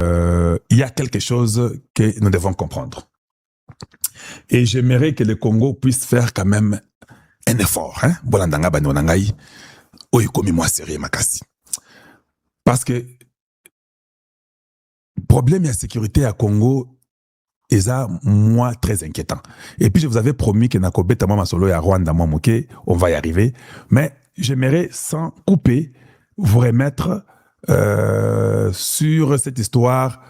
il y a quelque chose que nous devons comprendre. Et j'aimerais que le Congo puisse faire quand même un effort. Parce que problème de sécurité à Congo est moi très inquiétant. Et puis je vous avais promis que Nakobeta Mama Solo et à Rwanda Momoke, on va y arriver. Mais j'aimerais sans couper vous remettre sur cette histoire,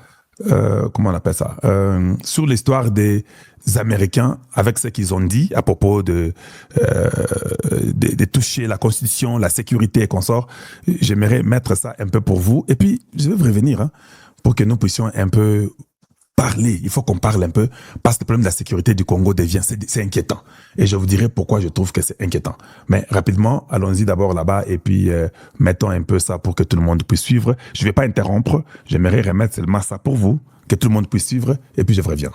comment on appelle ça, sur l'histoire des Américains avec ce qu'ils ont dit à propos de toucher la Constitution, la sécurité et consorts. J'aimerais mettre ça un peu pour vous. Et puis, je vais vous revenir pour que nous puissions un peu parler. Il faut qu'on parle un peu parce que le problème de la sécurité du Congo c'est inquiétant. Et je vous dirai pourquoi je trouve que c'est inquiétant. Mais rapidement, allons-y d'abord là-bas et puis mettons un peu ça pour que tout le monde puisse suivre. Je ne vais pas interrompre. J'aimerais remettre seulement ça pour vous, que tout le monde puisse suivre et puis je reviens.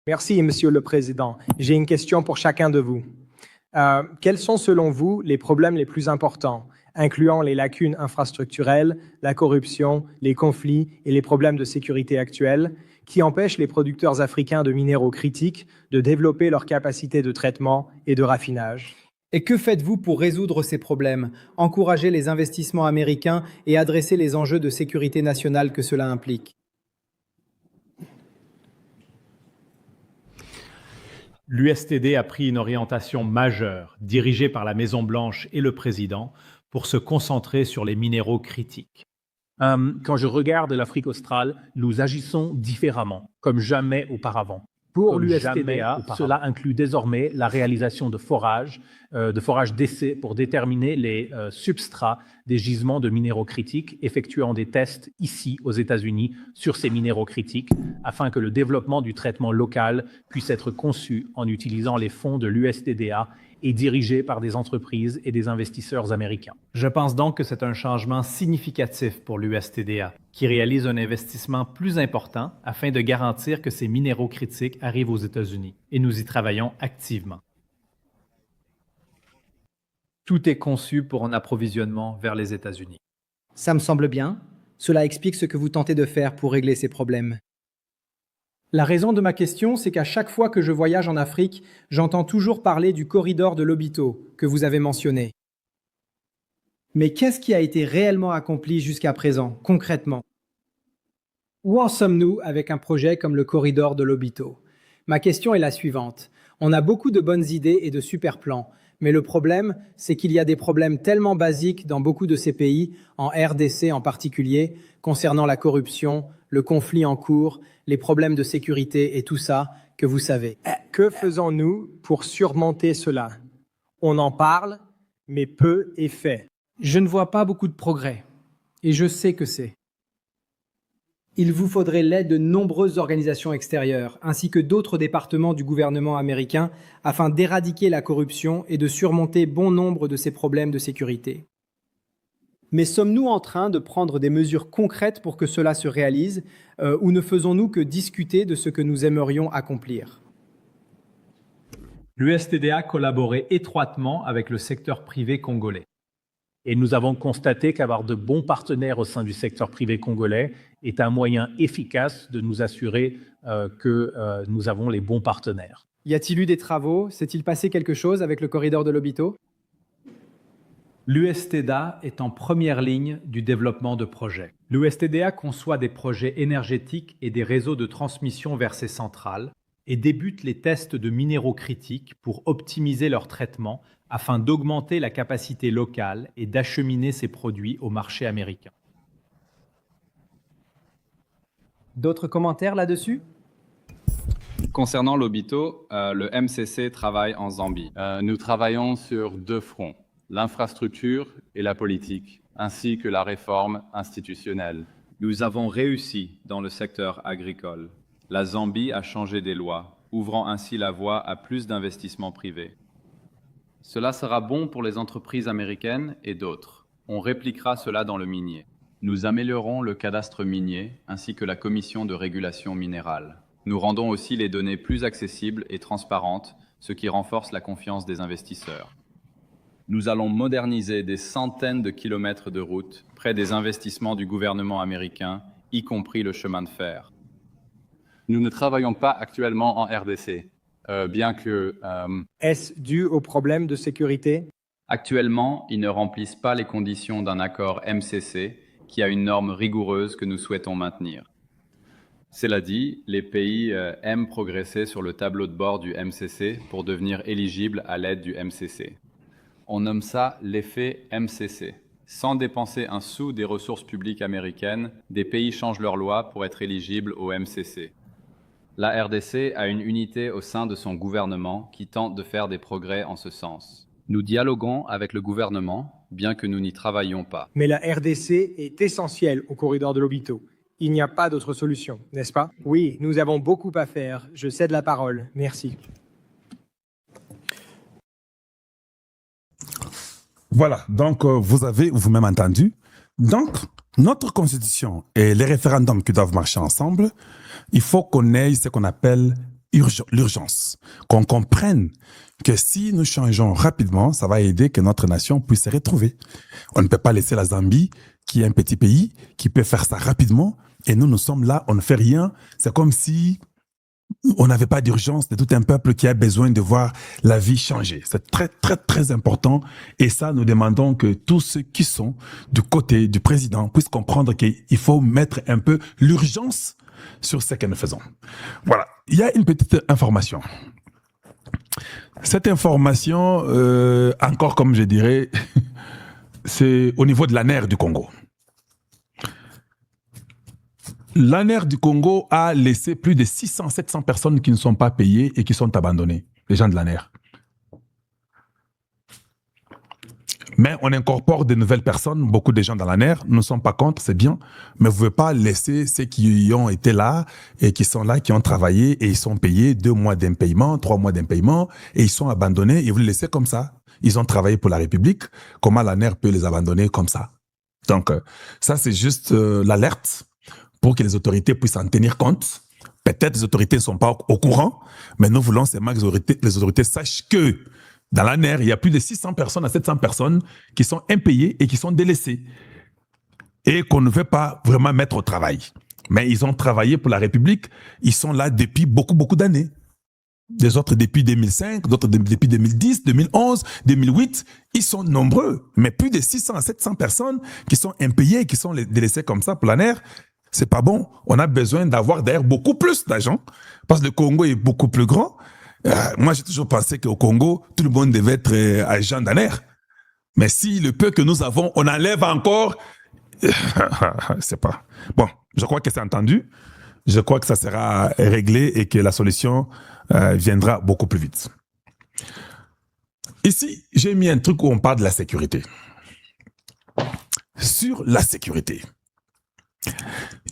Merci, Monsieur le Président. J'ai une question pour chacun de vous. Quels sont, selon vous, les problèmes les plus importants, incluant les lacunes infrastructurelles, la corruption, les conflits et les problèmes de sécurité actuels, qui empêchent les producteurs africains de minéraux critiques de développer leurs capacités de traitement et de raffinage? Et que faites-vous pour résoudre ces problèmes, encourager les investissements américains et adresser les enjeux de sécurité nationale que cela implique? L'USTD a pris une orientation majeure, dirigée par la Maison-Blanche et le président, pour se concentrer sur les minéraux critiques. Quand je regarde l'Afrique australe, nous agissons différemment, comme jamais auparavant. Pour l'USTDA, cela inclut désormais la réalisation de forages d'essai pour déterminer les substrats des gisements de minéraux critiques, effectuant des tests ici aux États-Unis sur ces minéraux critiques, afin que le développement du traitement local puisse être conçu en utilisant les fonds de l'USTDA et dirigé par des entreprises et des investisseurs américains. Je pense donc que c'est un changement significatif pour l'USTDA, qui réalise un investissement plus important afin de garantir que ces minéraux critiques arrivent aux États-Unis. Et nous y travaillons activement. Tout est conçu pour un approvisionnement vers les États-Unis. Ça me semble bien. Cela explique ce que vous tentez de faire pour régler ces problèmes. La raison de ma question, c'est qu'à chaque fois que je voyage en Afrique, j'entends toujours parler du corridor de Lobito que vous avez mentionné. Mais qu'est-ce qui a été réellement accompli jusqu'à présent, concrètement? Où en sommes-nous avec un projet comme le corridor de Lobito? Ma question est la suivante. On a beaucoup de bonnes idées et de super plans, mais le problème, c'est qu'il y a des problèmes tellement basiques dans beaucoup de ces pays, en RDC en particulier, concernant la corruption, le conflit en cours, les problèmes de sécurité et tout ça, que vous savez. Que faisons-nous pour surmonter cela? On en parle, mais peu est fait. Je ne vois pas beaucoup de progrès, et je sais que c'est. Il vous faudrait l'aide de nombreuses organisations extérieures, ainsi que d'autres départements du gouvernement américain, afin d'éradiquer la corruption et de surmonter bon nombre de ces problèmes de sécurité. Mais sommes-nous en train de prendre des mesures concrètes pour que cela se réalise, ou ne faisons-nous que discuter de ce que nous aimerions accomplir? L'USTDA collaborait étroitement avec le secteur privé congolais. Et nous avons constaté qu'avoir de bons partenaires au sein du secteur privé congolais est un moyen efficace de nous assurer que nous avons les bons partenaires. Y a-t-il eu des travaux? S'est-il passé quelque chose avec le corridor de Lobito? L'USTDA est en première ligne du développement de projets. L'USTDA conçoit des projets énergétiques et des réseaux de transmission vers ces centrales et débute les tests de minéraux critiques pour optimiser leur traitement afin d'augmenter la capacité locale et d'acheminer ces produits au marché américain. D'autres commentaires là-dessus? Concernant Lobito, le MCC travaille en Zambie. Nous travaillons sur deux fronts, l'infrastructure et la politique, ainsi que la réforme institutionnelle. Nous avons réussi dans le secteur agricole. La Zambie a changé des lois, ouvrant ainsi la voie à plus d'investissements privés. Cela sera bon pour les entreprises américaines et d'autres. On répliquera cela dans le minier. Nous améliorons le cadastre minier ainsi que la commission de régulation minérale. Nous rendons aussi les données plus accessibles et transparentes, ce qui renforce la confiance des investisseurs. Nous allons moderniser des centaines de kilomètres de routes près des investissements du gouvernement américain y compris le chemin de fer. Nous ne travaillons pas actuellement en RDC, bien que... Est-ce dû aux problèmes de sécurité? Actuellement, ils ne remplissent pas les conditions d'un accord MCC qui a une norme rigoureuse que nous souhaitons maintenir. Cela dit, les pays aiment progresser sur le tableau de bord du MCC pour devenir éligibles à l'aide du MCC. On nomme ça l'effet MCC. Sans dépenser un sou des ressources publiques américaines, des pays changent leurs lois pour être éligibles au MCC. La RDC a une unité au sein de son gouvernement qui tente de faire des progrès en ce sens. Nous dialoguons avec le gouvernement, bien que nous n'y travaillions pas. Mais la RDC est essentielle au corridor de Lobito. Il n'y a pas d'autre solution, n'est-ce pas? Oui, nous avons beaucoup à faire. Je cède la parole. Merci. Voilà, donc vous avez vous-même entendu. Donc, notre constitution et les référendums qui doivent marcher ensemble, il faut qu'on ait ce qu'on appelle l'urgence, qu'on comprenne que si nous changeons rapidement, ça va aider que notre nation puisse se retrouver. On ne peut pas laisser la Zambie, qui est un petit pays, qui peut faire ça rapidement, et nous sommes là, on ne fait rien. C'est comme si on n'avait pas d'urgence de tout un peuple qui a besoin de voir la vie changer. C'est très, très, très important. Et ça, nous demandons que tous ceux qui sont du côté du président puissent comprendre qu'il faut mettre un peu l'urgence sur ce que nous faisons. Voilà. Il y a une petite information. Cette information, encore comme je dirais, c'est au niveau de l'ANER du Congo. L'ANER du Congo a laissé plus de 600-700 personnes qui ne sont pas payées et qui sont abandonnées, les gens de l'ANER. Mais on incorpore de nouvelles personnes, beaucoup de gens dans l'ANER, nous ne sommes pas contre, c'est bien, mais vous ne pouvez pas laisser ceux qui ont été là et qui sont là, qui ont travaillé et ils sont payés 2 mois d'impayement, 3 mois d'impayement et ils sont abandonnés et vous les laissez comme ça. Ils ont travaillé pour la République, comment l'ANER peut les abandonner comme ça? Donc ça c'est juste l'alerte pour que les autorités puissent en tenir compte. Peut-être les autorités ne sont pas au courant, mais nous voulons seulement que les autorités sachent que dans l'ANER, il y a plus de 600 personnes à 700 personnes qui sont impayées et qui sont délaissées et qu'on ne veut pas vraiment mettre au travail. Mais ils ont travaillé pour la République, ils sont là depuis beaucoup d'années. Des autres depuis 2005, d'autres depuis 2010, 2011, 2008, ils sont nombreux. Mais plus de 600 à 700 personnes qui sont impayées et qui sont délaissées comme ça pour l'ANER, c'est pas bon. On a besoin d'avoir d'ailleurs beaucoup plus d'argent parce que le Congo est beaucoup plus grand. Moi, j'ai toujours pensé qu'au Congo, tout le monde devait être agent d'ANER. Mais si le peu que nous avons, on enlève encore, c'est pas... Bon, je crois que c'est entendu. Je crois que ça sera réglé et que la solution viendra beaucoup plus vite. Ici, j'ai mis un truc où on parle de la sécurité. Sur la sécurité,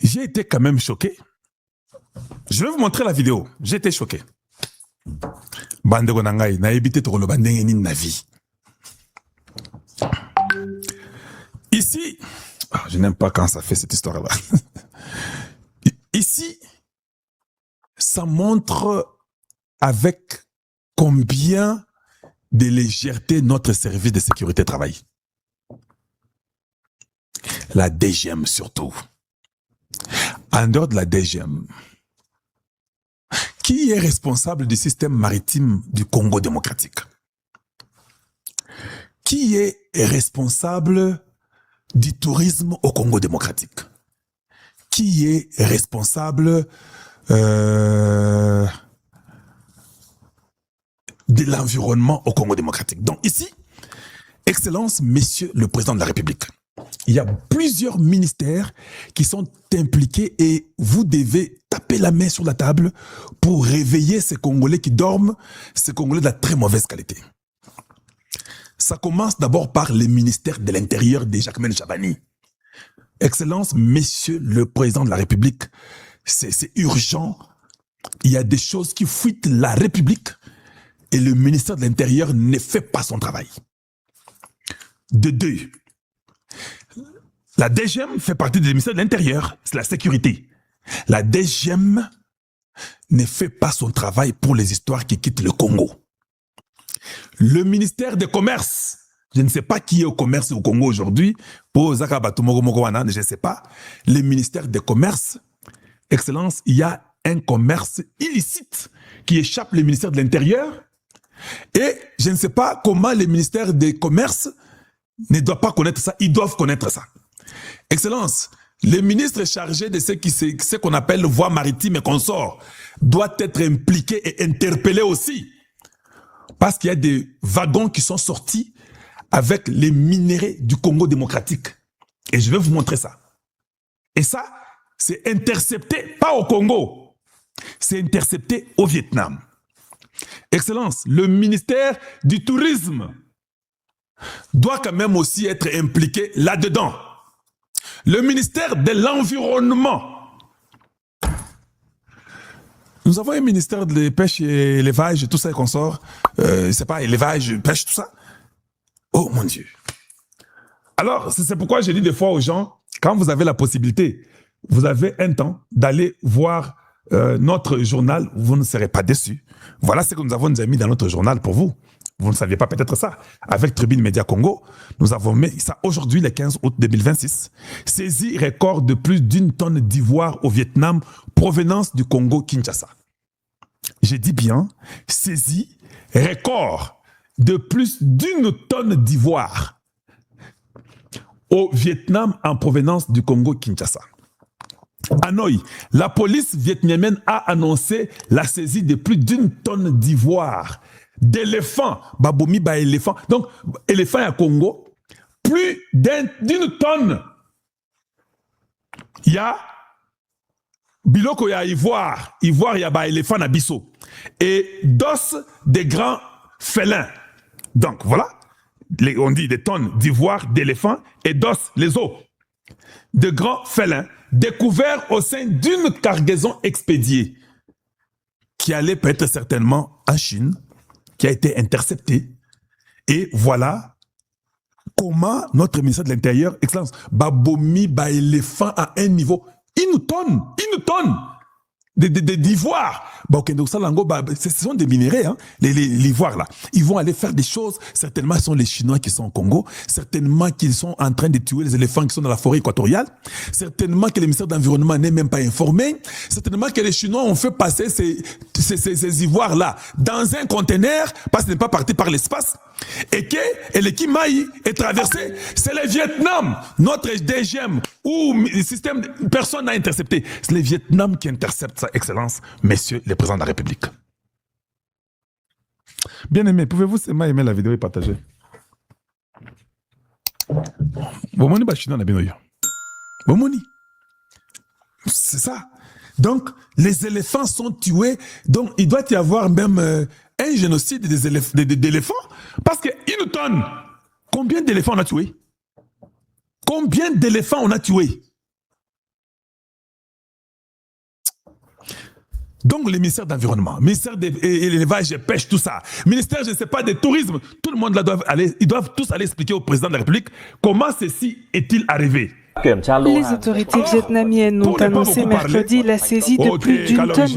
j'ai été quand même choqué. Je vais vous montrer la vidéo. J'ai été choqué. Bandeko nangai, na ebité to koloba ndenge nini na vie. Ici, je n'aime pas quand ça fait cette histoire-là. Ici, ça montre avec combien de légèreté notre service de sécurité travaille. La DGM surtout. En dehors de la DGM, qui est responsable du système maritime du Congo démocratique? Qui est responsable du tourisme au Congo démocratique? Qui est responsable de l'environnement au Congo démocratique? Donc ici, Excellence, Monsieur le Président de la République, il y a plusieurs ministères qui sont impliqués et vous devez taper la main sur la table pour réveiller ces Congolais qui dorment, ces Congolais de la très mauvaise qualité. Ça commence d'abord par le ministère de l'Intérieur de Jacquemaine Chabani. Excellence, Monsieur le Président de la République, c'est urgent. Il y a des choses qui fuitent la République et le ministère de l'Intérieur ne fait pas son travail. De deux, la DGM fait partie du ministère de l'Intérieur, c'est la sécurité. La DGM ne fait pas son travail pour les histoires qui quittent le Congo. Le ministère des Commerces Je ne sais pas qui est au commerce au Congo aujourd'hui. Pour Zaka Batumoro Mokowana, je ne sais pas. Le ministère des Commerces, Excellence, il y a un commerce illicite qui échappe le ministère de l'Intérieur. Et je ne sais pas comment le ministère des Commerces ne doit pas connaître ça. Ils doivent connaître ça. Excellence, le ministre chargé de ce qu'on appelle voie maritime et consorts doit être impliqué et interpellé aussi. Parce qu'il y a des wagons qui sont sortis avec les minéraux du Congo démocratique. Et je vais vous montrer ça. Et ça, c'est intercepté, pas au Congo, c'est intercepté au Vietnam. Excellence, le ministère du Tourisme doit quand même aussi être impliqué là-dedans. Le ministère de l'Environnement. Nous avons un ministère de pêche et élevage, tout ça qu'on sort. C'est pas élevage, pêche, tout ça. Oh mon Dieu. Alors, c'est pourquoi je dis des fois aux gens, quand vous avez la possibilité, vous avez un temps d'aller voir notre journal, vous ne serez pas déçus. Voilà ce que nous avons déjà mis dans notre journal pour vous. Vous ne saviez pas peut-être ça. Avec Tribune Média Congo, nous avons mis ça aujourd'hui, le 15 août 2026. Saisie record de plus d'1 tonne d'ivoire au Vietnam, provenance du Congo-Kinshasa. J'ai dit bien, saisie record de plus d'1 tonne d'ivoire au Vietnam en provenance du Congo-Kinshasa. Hanoï, la police vietnamienne a annoncé la saisie de plus d'1 tonne d'ivoire, d'éléphants, babomi ba éléphant. Donc, éléphant à Congo, plus d'une tonne. Il y a biloko ya ivoire, il y a ba éléphant na biso. Et d'os des grands félins. Donc, voilà. On dit des tonnes d'ivoire, d'éléphants et d'os, les os de grands félins découverts au sein d'une cargaison expédiée qui allait peut-être certainement en Chine, qui a été interceptée. Et voilà comment notre ministère de l'Intérieur, Excellence, babomi, ba éléphant à un niveau, une tonne d'ivoire. Ce sont des minéraux, hein, l'ivoire là. Ils vont aller faire des choses. Certainement, ce sont les Chinois qui sont au Congo. Certainement qu'ils sont en train de tuer les éléphants qui sont dans la forêt équatoriale. Certainement que le ministère de l'Environnement n'est même pas informé. Certainement que les Chinois ont fait passer ces ivoires là dans un conteneur parce que ce n'est pas parti par l'espace. Et que l'équipe Maï est traversé. C'est le Vietnam, notre DGM, où le système, personne n'a intercepté. C'est le Vietnam qui intercepte sa excellence, messieurs les présidents de la République. Bien aimé, pouvez-vous seulement aimer la vidéo et partager? C'est ça. Donc, les éléphants sont tués. Donc, il doit y avoir même un génocide d'éléphants. Parce qu'une tonne, combien d'éléphants on a tué? Combien d'éléphants on a tué? Donc, le ministère d'Environnement, ministère de l'élevage et pêche, tout ça, ministère, je ne sais pas, de tourisme, tout le monde là ils doivent tous aller expliquer au président de la République comment ceci est-il arrivé. Les autorités vietnamiennes ont annoncé mercredi la saisie de plus d'une tonne.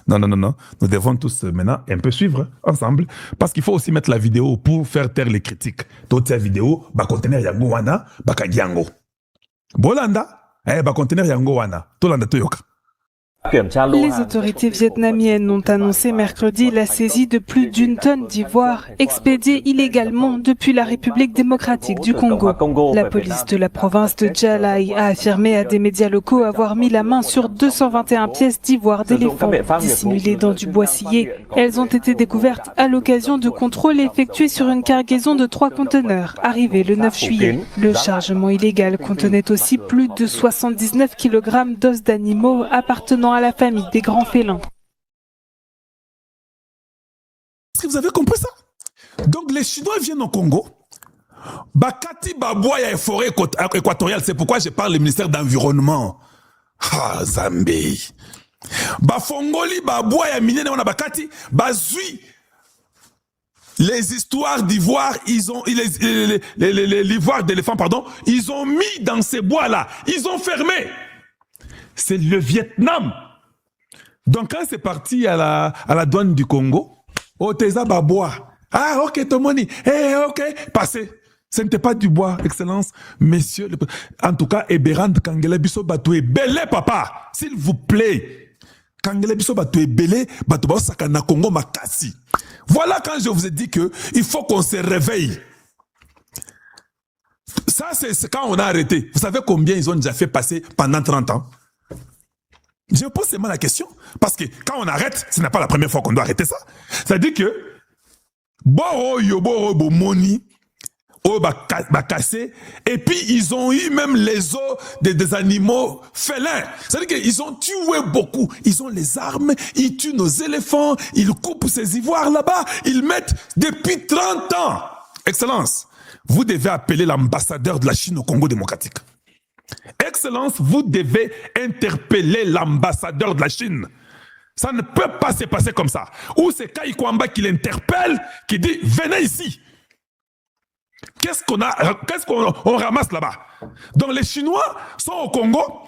Non. Nous devons tous maintenant un peu suivre ensemble parce qu'il faut aussi mettre la vidéo pour faire taire les critiques. D'autres vidéos, contenir yango wana, bakagiango. Bolanda. Conteneur yango wana, tolanda toyoka. Les autorités vietnamiennes ont annoncé mercredi la saisie de plus d'une tonne d'ivoire expédiée illégalement depuis la République démocratique du Congo. La police de la province de Gia Lai a affirmé à des médias locaux avoir mis la main sur 221 pièces d'ivoire d'éléphant dissimulées dans du bois scié. Elles ont été découvertes à l'occasion de contrôles effectués sur une cargaison de 3 conteneurs arrivés le 9 juillet. Le chargement illégal contenait aussi plus de 79 kg d'os d'animaux appartenant à la famille des grands félins. Est-ce que vous avez compris ça? Donc les Chinois viennent au Congo. Bakati Baboya et forêt équatoriale, c'est pourquoi je parle du ministère d'Environnement. Ah, Zambie. Bafongoli Baboya minene wana Bakati, Bazui. Les histoires d'ivoire, l'ivoire d'éléphant, pardon, ils ont mis dans ces bois-là. Ils ont fermé. C'est le Vietnam. Donc quand c'est parti à la douane du Congo, Oh, teza ba bois. Ah, ok, Tomoni. Eh, ok, passez. Ce n'était pas du bois, Excellence, messieurs. En tout cas, Eberand Kangele Biso Batoué, belé, papa, s'il vous plaît. Kangele Biso Batoué, belé, Batouba Sakana Congo Makasi. Voilà quand je vous ai dit que il faut qu'on se réveille. Ça, c'est quand on a arrêté. Vous savez combien ils ont déjà fait passer pendant 30 ans? Je pose seulement la question. Parce que quand on arrête, ce n'est pas la première fois qu'on doit arrêter ça. C'est-à-dire que, Boro Yobo Moni, cassé, et puis ils ont eu même les os des animaux félins. C'est-à-dire qu'ils ont tué beaucoup. Ils ont les armes, ils tuent nos éléphants, ils coupent ces ivoires là-bas, ils mettent depuis 30 ans. Excellence, vous devez appeler l'ambassadeur de la Chine au Congo démocratique. Excellence, vous devez interpeller l'ambassadeur de la Chine. Ça ne peut pas se passer comme ça. Ou c'est Kai Kwamba qui l'interpelle, qui dit « Venez ici ». Qu'est-ce qu'on ramasse là-bas? Donc les Chinois sont au Congo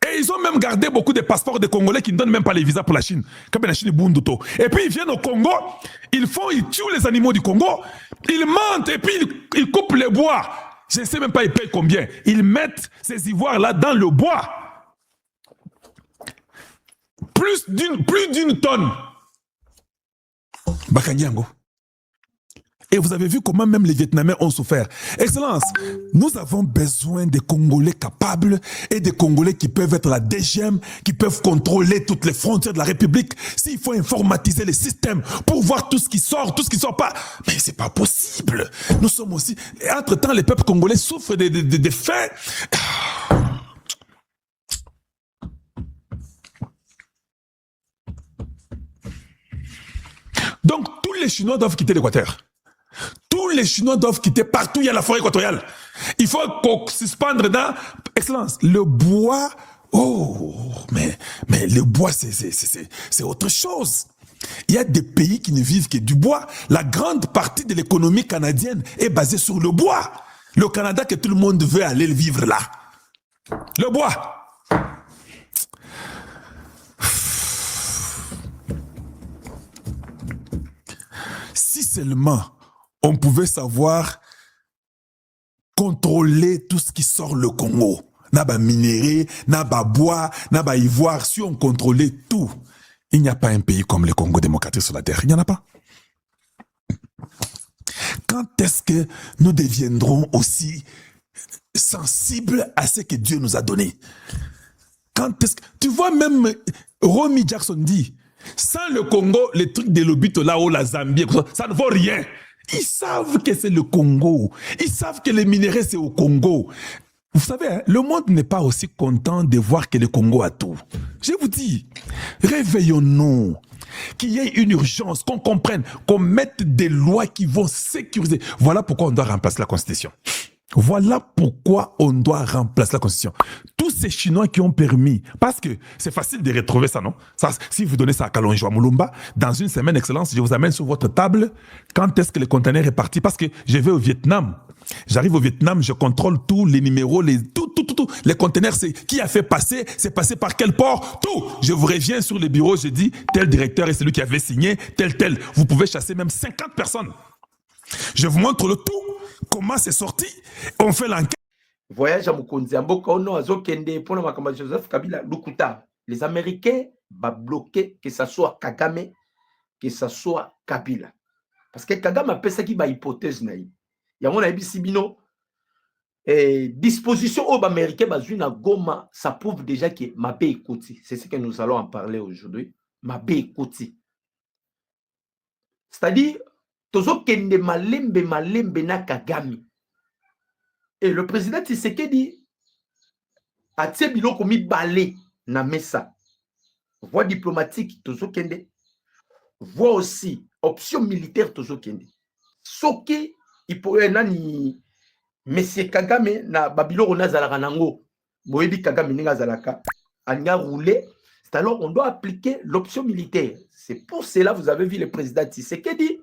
et ils ont même gardé beaucoup de passeports des Congolais qui ne donnent même pas les visas pour la Chine. Comme la Chine est Bunduto. Et puis ils viennent au Congo, ils tuent les animaux du Congo, ils mentent et puis ils coupent les bois. Je ne sais même pas ils payent combien. Ils mettent ces ivoires-là dans le bois. Plus d'une tonne. Bakanyango. Et vous avez vu comment même les Vietnamiens ont souffert. Excellence, nous avons besoin de Congolais capables et de Congolais qui peuvent être la DGM, qui peuvent contrôler toutes les frontières de la République. S'il faut informatiser les systèmes pour voir tout ce qui sort pas. Mais c'est pas possible. Nous sommes aussi... Entre-temps, les peuples congolais souffrent de faim. Donc, tous les Chinois doivent quitter l'Équateur. Tous les Chinois doivent quitter partout où il y a la forêt équatoriale. Il faut qu'on suspendre dans... Excellence, le bois... Oh, mais le bois, c'est autre chose. Il y a des pays qui ne vivent que du bois. La grande partie de l'économie canadienne est basée sur le bois. Le Canada, que tout le monde veut aller vivre là. Le bois. Si seulement on pouvait savoir contrôler tout ce qui sort le Congo. Naba minéré, naba bois, naba ivoire. Si on contrôlait tout, il n'y a pas un pays comme le Congo démocratique sur la terre. Il n'y en a pas. Quand est-ce que nous deviendrons aussi sensibles à ce que Dieu nous a donné? Quand est-ce que... Tu vois, même Romy Jackson dit, sans le Congo, les trucs de l'Obito là-haut, la Zambie, ça ne vaut rien. Ils savent que c'est le Congo. Ils savent que les minéraux, c'est au Congo. Vous savez, hein, le monde n'est pas aussi content de voir que le Congo a tout. Je vous dis, réveillons-nous. Qu'il y ait une urgence, qu'on comprenne, qu'on mette des lois qui vont sécuriser. Voilà pourquoi on doit remplacer la Constitution. Voilà pourquoi on doit remplacer la Constitution. Tous ces Chinois qui ont permis, parce que c'est facile de retrouver ça, non? Ça, si vous donnez ça à Kalonjo, à Moulumba, dans une semaine, Excellence, je vous amène sur votre table quand est-ce que le conteneur est parti. Parce que je vais au Vietnam. J'arrive au Vietnam, je contrôle tous les numéros, tout. Les conteneurs, c'est qui a fait passer, c'est passé par quel port, tout. Je vous reviens sur le bureau, je dis, tel directeur est celui qui avait signé, tel. Vous pouvez chasser même 50 personnes. Je vous montre le tout, comment c'est sorti, on fait l'enquête. Voyage à Mukonzi, Mboka ono azokende pour le makamba Joseph Kabila Lukuta. Les Américains va bloquer que ça soit Kagame, que ça soit Kabila. Parce que Kagame a pensé qu'il va hypothèse naï. Il y a mon avis Sibino disposition aux Américains bazuna Goma, ça prouve déjà que Mabé écouti. C'est ce que nous allons en parler aujourd'hui. Mabé écouti. C'est-à-dire Tozo kende malembe na Kagame. Et le président Tshisekedi a tse biloko mi balé na mesa. Voie diplomatique Tozo kende. Voie aussi option militaire Tozo kende. Soki il pourrait nani Monsieur Kagame na babiloko nazalaka nango. Boyebi Kagame ninga zalaka. Anga roulé. C'est alors on doit appliquer l'option militaire. C'est pour cela vous avez vu le président Tshisekedi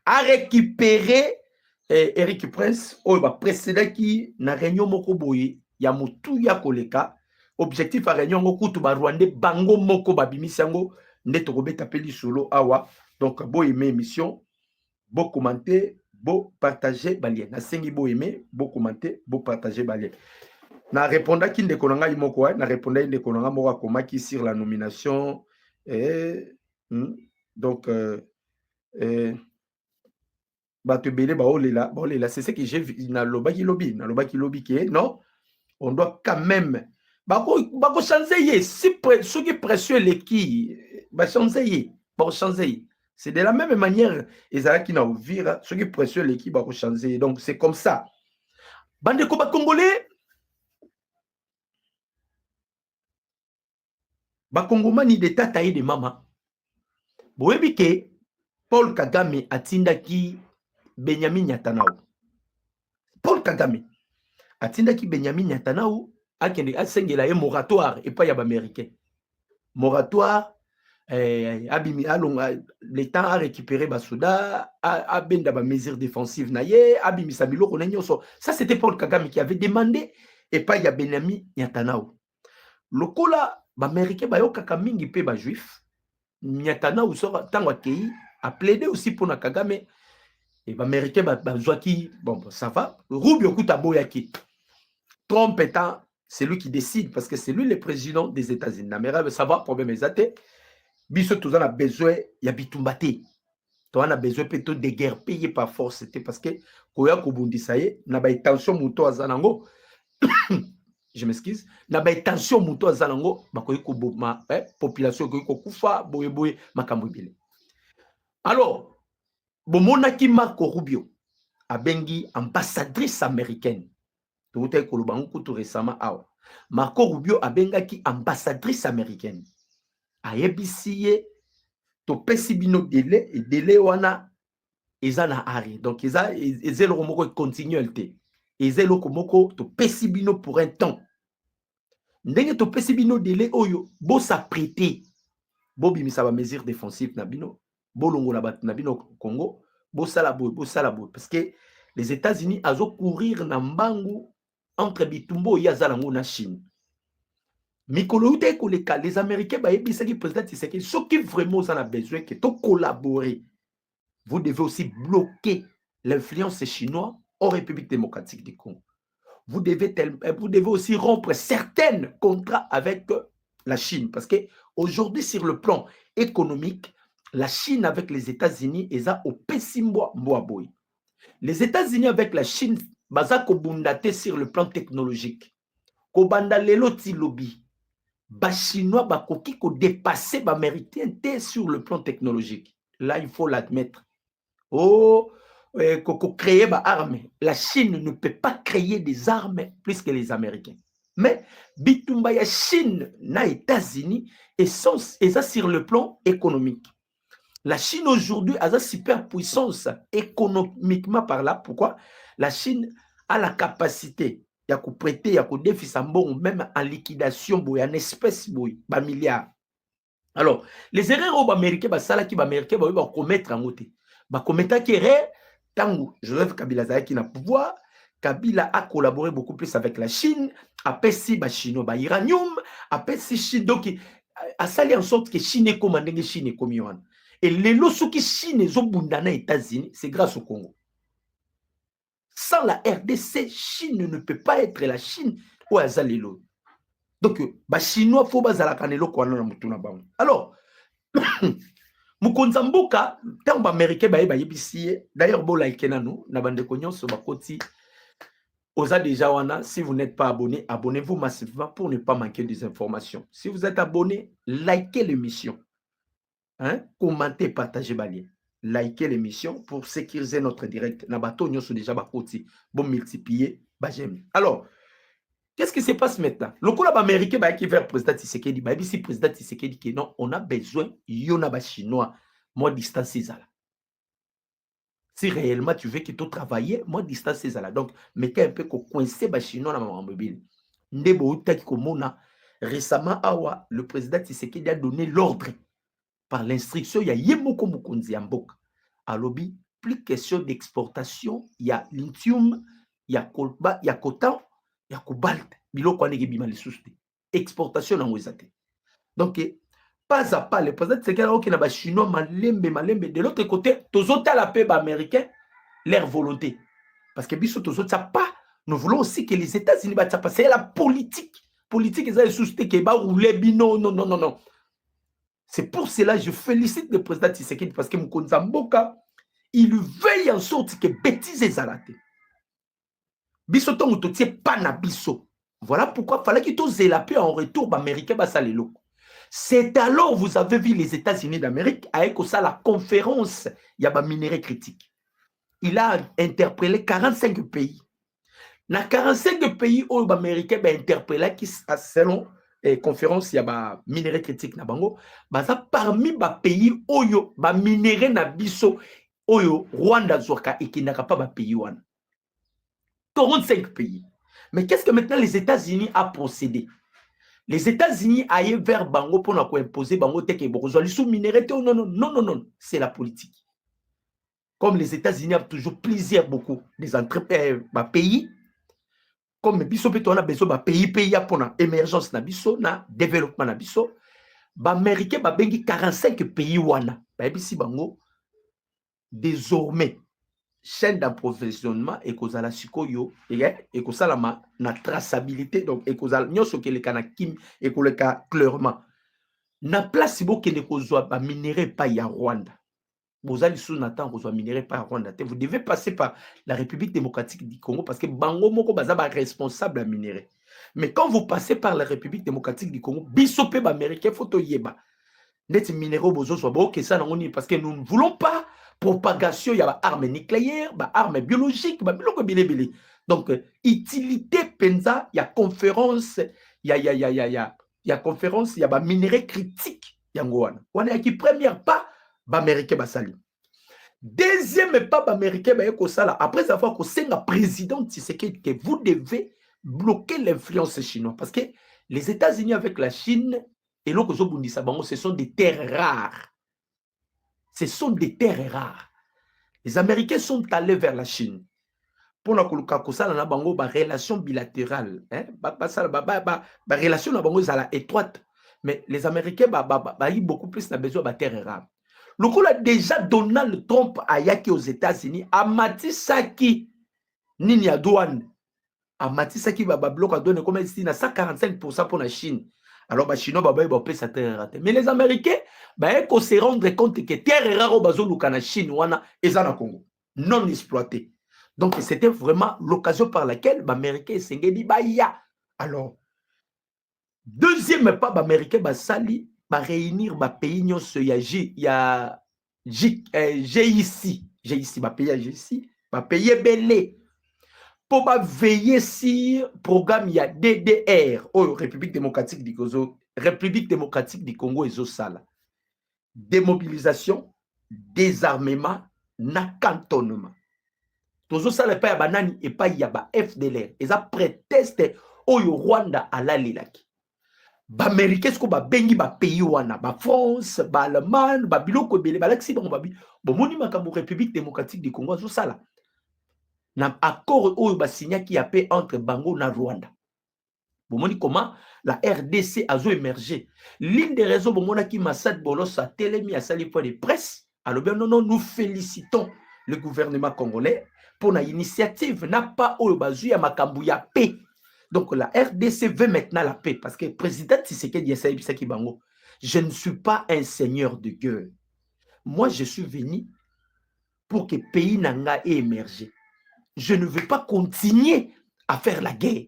a récupéré Eric Prince au précédent qui na réunion moko boye ya mutu ya koleka objectif à réunion ngokutu ba Rwandais bango moko babimisi yango ndeto kobeta peli solo awa Donc, beau aimer émission, beau commenter, beau partager, balien. Na sengi beau aimer, beau commenter, beau partager, balien. Na répondre à qui ne konanga imoko, na répondre à ne konanga mora komaki sur la nomination. Donc, batebele baolela, c'est ce que j'ai vu na lobaki lobby qui est non, on doit quand même bako changer si ceux qui précieux les qui ba changer c'est de la même manière ezalaki na ovira ceux qui précieux les qui bako changer donc c'est comme ça bande ko ba congolais ba congomani de tata et de mama boyebi ke Paul Kagame atindaki Benjamin Netanyahu. Paul Kagame atindaki Benjamin Netanyahu akende asengela e moratoire et pas yaba américain. Moratoire abimi alonga l'État a récupéré Basouda a benda ba mesures défensives naye abimi samilo konenyoso. Ça c'était Paul Kagame qui avait demandé et pas ya Benjamin Netanyahu. Lokola ba américain ba yokaka mingi pe ba juif Netanyahu sort tango kei a plaidé aussi pour Kagame. Et les Américains, bon, ça va. Rubio Kutaboyaki. Trump étant celui qui décide, parce que c'est lui le président des États-Unis. Mais ça va, problème est Biso, tout a besoin, il y a bitumbate. On a besoin plutôt de guerres payées par force. C'était parce que, Koya Kobundi, ça y est, n'a pas tension mouto à Zanango. Je m'excuse. N'a pas tension mouto à Zanango. Ma population, Kufa, Boye, Makamouibile. Alors, Bomonaki Marco Rubio abengi ambassadrice américaine. Tout récemment. Marco Rubio abengaki ambassadrice américaine. Ayebisie to pesibino délai et délai wana ezana ari. Donc ezelo komoko continuité. Ezelo komoko to pesibino pour un temps. Ndenge to pesibino délai oyo bo sa prêter. Bo bimisa ba mesure défensive na bino. Bolongo na bat na bino Congo. Bosala boy, parce que les États-Unis azo courir na mbangu entre Bitumbo et Azalango na Chine. Mikolo ute koleka les Américains ba ebisa ki président Tshisekedi ceux qui vraiment en a besoin que to collaborer. Vous devez aussi bloquer l'influence chinoise en République démocratique du Congo. Vous devez aussi rompre certains contrats avec la Chine parce que aujourd'hui sur le plan économique la Chine avec les États-Unis est au pessimbo mboaboy. Les États-Unis avec la Chine baza kobundate sur le plan technologique. Kobanda lelo ti lobby. Ba chinois ba koki ko dépasser ba américain sur le plan technologique. Là il faut l'admettre. Oh koko créer ba arme. La Chine ne peut pas créer des armes plus que les Américains. Mais bitumba ya Chine na États-Unis et ça sur le plan économique. La Chine aujourd'hui a une superpuissance économiquement par là. Pourquoi? La Chine a la capacité de prêter, de déficit même en liquidation, en espèces, en milliards. Alors, les erreurs américaines, vont commettre en côté. Commettre qui est tango. Joseph Kabila qui n'a pouvoir. Kabila a collaboré beaucoup plus avec la Chine. Après si Chino, iranium. Après si Chine, donc, a sali en sorte que Chine est commandée, Chine est comme Yohan. Et les lots qui Chine et Zobundana États-Unis, c'est grâce au Congo. Sans la RDC, Chine ne peut pas être la Chine ou Azalelo. Donc, les Chinois, il faut que les alors, Mukonzamboka, tant que les Américains, d'ailleurs, si vous n'êtes pas abonné, abonnez-vous massivement pour ne pas manquer des informations. Si vous êtes abonné, likez l'émission. Hein? Commentez, partagez, balier. Likez l'émission pour sécuriser notre direct. Nabato, nous sommes déjà bakoti. Bon, multiplier, j'aime. Alors, qu'est-ce qui se passe maintenant? Le coup américain qui vers le président Tshisekedi, si le président Tshisekedi dit non, on a besoin, yonaba chinois, moi distance là. Si réellement tu veux que tu travailles, moi distance là. Donc, mettez un peu coincé ba chinois dans ma mobile. Ndebo utaki komona récemment awa le président Tshisekedi a donné l'ordre par l'instruction, il y a Yemoko Mukonzi Ambok. À lobby, plus question d'exportation, il y a lithium, il y a colba, il y a coton, il y a cobalt. Bilo kwa nege bima les sousté. Exportation en Wezate. Donc, pas à pas, le président Tshisekedi qui n'a chinois malembe. De l'autre côté, tous autres à la paix américain, leur volonté. Parce que biso tous autres pas, nous voulons aussi que les États-Unis c'est la politique. Politique, ils ont suscité qui va rouler bino, non. C'est pour cela que je félicite le président Tshisekedi parce que Mkonza Mboka, il veille en sorte que bêtises est arrêtées. Biso ton outotier pas na biso. Voilà pourquoi il fallait qu'il t'ose la paix en retour américain basalelo. C'est alors vous avez vu les États-Unis d'Amérique avec ça la conférence il y a minerai critique. Il a interpellé 45 pays. Dans 45 pays où les Américains ont interpellé qui selon conférence il y a minerai critique na bango, parmi les pays où il y a minerai na biso oyo Rwanda zoka et qui n'a pas pays wana. 45 pays. Mais qu'est-ce que maintenant les États-Unis a procédé? Les États-Unis aillent vers Bango pour imposer Bango teke bokozwa sous minerai. Non. C'est la politique. Comme les États-Unis ont toujours plaisir beaucoup des entreprises, pays, comme biso on a besoin de pays pour l'émergence na biso, na développement na biso, Américains bengi 45 pays wana. Bisi Bango désormais chaîne d'approvisionnement et kozala sikoyo et kozala na traçabilité donc et kozala nyoso ke le kana kim et ko le ka clairement na place bo ke ne kozwa ba minerai pa ya Rwanda bozali sous natan kozwa minerai pa Rwanda vous devez passer par la République démocratique du Congo parce que bango moko baza ba responsable à minerai mais quand vous passez par la République démocratique du Congo biso pe ba américain photo yeba net minéraux bozo so bo ke ça na ngoni parce que nous ne voulons pas propagation, il y a armes nucléaires, armes biologiques, donc utilité penza, il y a conférence, il y a conférence, il y a minerai critique, yangoana. On est qui première pas, américain basali. Deuxième pas, américain après avoir que c'est la présidente Tshisekedi que vous devez bloquer l'influence chinoise parce que les États-Unis avec la Chine et l'autre ce sont des terres rares. Ce sont des terres rares. Les Américains sont allés vers la Chine. Pour la relation bilatérale, la relation étroite. Mais les Américains ont beaucoup plus besoin de terres rares. Le coup a déjà Donald Trump a yaki aux États-Unis, a Matisaki Nini à douane. A Matisaki bloc a donné comme 145% pour la Chine. Alors, les Chinois, ils ça terre rare. Mais les Américains, ils se rendre compte que terre rare au la Chine, ils sont Congo, non exploité. Donc, c'était vraiment l'occasion par laquelle les Américains se dit, alors, deuxième pas, les Américains, sali, réunir les pays, il y a GIC, pays belé. Pour veiller sur le programme, il y a DDR, République démocratique du Congo, et Zosala. Démobilisation, désarmement, cantonnement. Zosala pas banani et pas y a FDLR. Ils ont prétesté au Rwanda à la Lilaki. Américains ko bengi pays wana, France, Allemagne, biloko belé, balaxi moni makambo République démocratique du Congo Zosala. Un accord où signé qui a paix entre Bango et Rwanda. Vous voyez comment la RDC a émergé. L'une des raisons pour qui Massad Bolos a télémis à sali point de presse. Alors bien non, nous félicitons le gouvernement congolais pour l'initiative n'a pas au bazu à Makambouya paix. Donc la RDC veut maintenant la paix parce que le président Tshisekedi Bisaki Bango, je ne suis pas un seigneur de guerre. Moi je suis venu pour que le pays n'anga ait émergé. Je ne veux pas continuer à faire la guerre.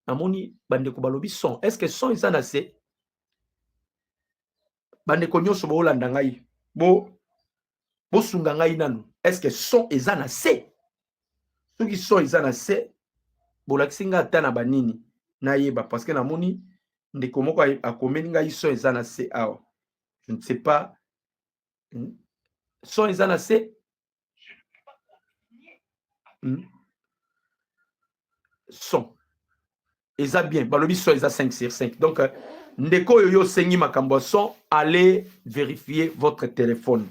Amoni bandeko balobi son. Est-ce que son ils en assez? Bandeko nyoso bo landa ngai. Bo sunga ngai nanu. Est-ce que son ils en assez? Ceux qui sont ils en assez. Bo laksinga tana banini na yeba parce que namoni ndeko moko a komeni ngai son ils en assez awa. Je ne sais pas. Son ils en assez? Son. Ils ont bien. Balobi son, ils ont 5 sur 5. Donc, ndeko yoyo sengi makambo son, allez vérifier votre téléphone.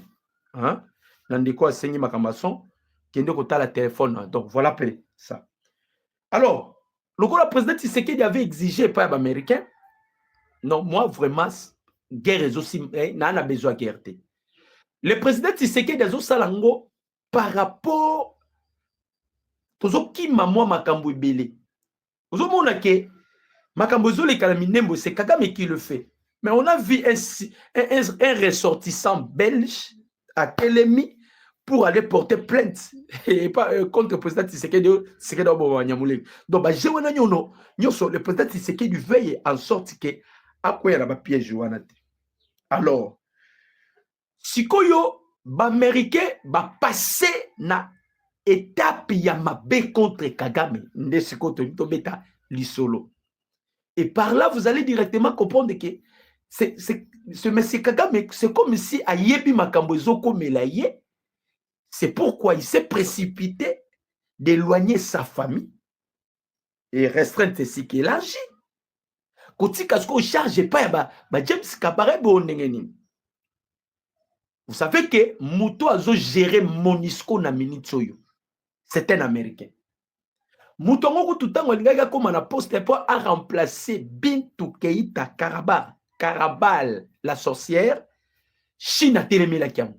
Hein? Ndeko sengi makambo son, kende kota la téléphone. Donc, voilà ça. Alors, le président Tshisekedi avait exigé par les Américains. Non, moi, vraiment, guerre aussi, n'a besoin de guerre. Le président Tshisekedi a salango par rapport aux qui maman makambo belé. Aux hommes que makambo zole kalaminembo, c'est Kagame qui le fait. Mais on a vu un ressortissant belge à Kelemi pour aller porter plainte et pas contre le président Tshisekedi. Donc, le président Tshisekedi veille en sorte que à quoi il y a un piège. Alors, si koyo Américain va passer na étape ya mabe contre Kagame, et par là vous allez directement comprendre que ce monsieur Kagame, c'est comme si a yebi makambo ezoko melaye. C'est pourquoi il s'est précipité d'éloigner sa famille et restreindre ce qu'il agit. Kotika ce qu'on charge pas ba James Kabarebe onengeni. Vous savez que Muto a géré Monisco na Minitsoyo. C'est un Américain. Muto ngoko tout temps ngaka comme na poste pour a remplacer Bintou Keita Karabal la sorcière Chine a télémé kiam.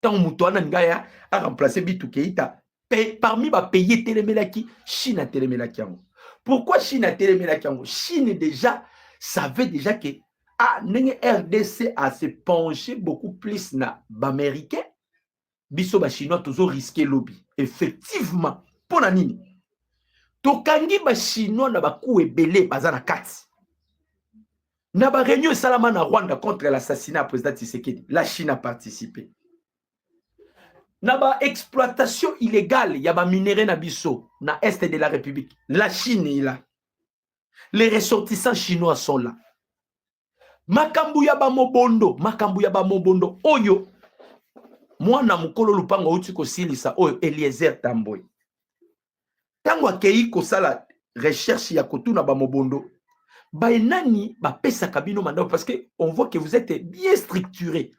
Tant Muto ngaya a remplacé Bintou Keita parmi ba payer télémé qui Chine a télémé kiam. Pourquoi Chine a télémé kiam? Chine déjà savait déjà que RDC a se penché beaucoup plus na l'américain. Biso ba chinois toujours risqué lobby. Effectivement, pour la nini. Tokangi ba chinois na ba coup ebele bazana kati. Na ba réunion salama na Rwanda contre l'assassinat du président Tshisekedi. La Chine a participé. Na ba exploitation illégale ya ba minerai na biso na est de la République. La Chine est là. Les ressortissants chinois sont là. Makambu ya ba mobondo oyo mwana mukolo lupango uti ko silisa oyo Eliezer Tamboy tango akei ko sala recherche ya kotuna ba mobondo ba enani ba pesa kabino mandao parce que on voit que vous êtes bien structuré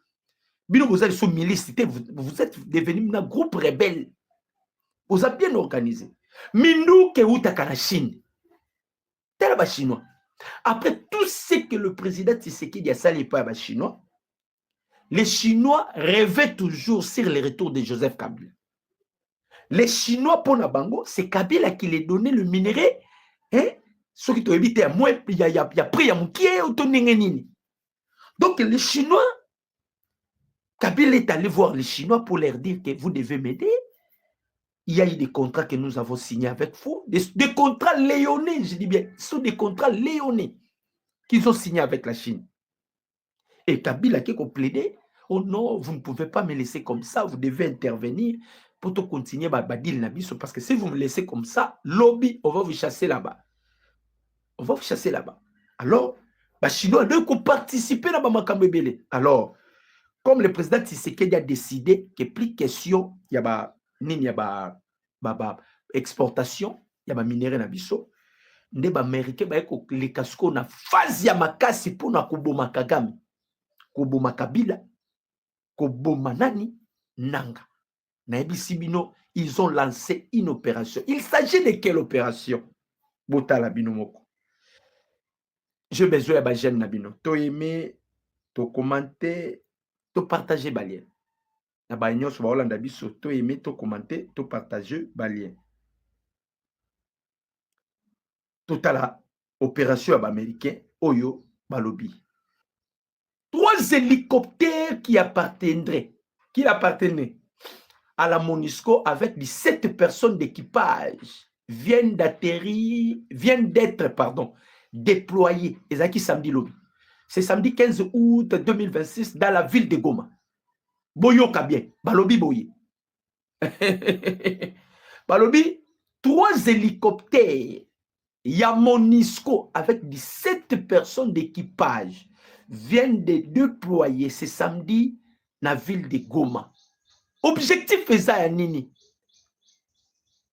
bino vous êtes sous milice vous êtes devenu un groupe rebelle vous êtes bien organisé mindu ke utaka na Chine tel ba chinois. Après tout ce que le président Tshisekedi a sali par les Chinois, les Chinois rêvaient toujours sur le retour de Joseph Kabila. Les Chinois, pour Nabango, c'est Kabila qui les donnait le minerai. Ce qui t'a évité à moi, il y a pris à mon qui est autonome. Donc les Chinois, Kabila est allé voir les Chinois pour leur dire que vous devez m'aider. Il y a eu des contrats que nous avons signés avec vous, des contrats léonais, je dis bien, ce sont des contrats léonais qu'ils ont signés avec la Chine. Et Kabila qui a plaidé, oh non, vous ne pouvez pas me laisser comme ça, vous devez intervenir pour tout continuer à badil nabiso, parce que si vous me laissez comme ça, lobby, on va vous chasser là-bas. On va vous chasser là-bas. Alors, les Chinois doivent participer à Makamebele. Alors, comme le président Tshisekedi a décidé que plus question, il y a exportation, il y a minerai na biso, nde ba américain ba ko le casco na phase ya makasi pour na kuboma Kagame, kuboma Kabila, kuboma nani nanga. Na ebisibino, ils ont lancé une opération. Il s'agit de quelle opération? Botala bino moko. Je besoin ba jeune na bino. To aimer, to commenter, to partager ba lien. Na ba nyonso ba Holanda biso to aimer, to commenter, to partager ba lien. Totala opération américain Oyo Balobi. 3 hélicoptères qui appartenaient à la MONUSCO avec 17 personnes d'équipage viennent d'être déployés. Ezaki samedi lobby. C'est samedi 15 août 2026 dans la ville de Goma. Boyoka bien, Balobi Boye. Balobi, 3 hélicoptères. Il y a MONUSCO avec 17 personnes d'équipage viennent de déployer ce samedi dans la ville de Goma. Objectif est ça, Nini.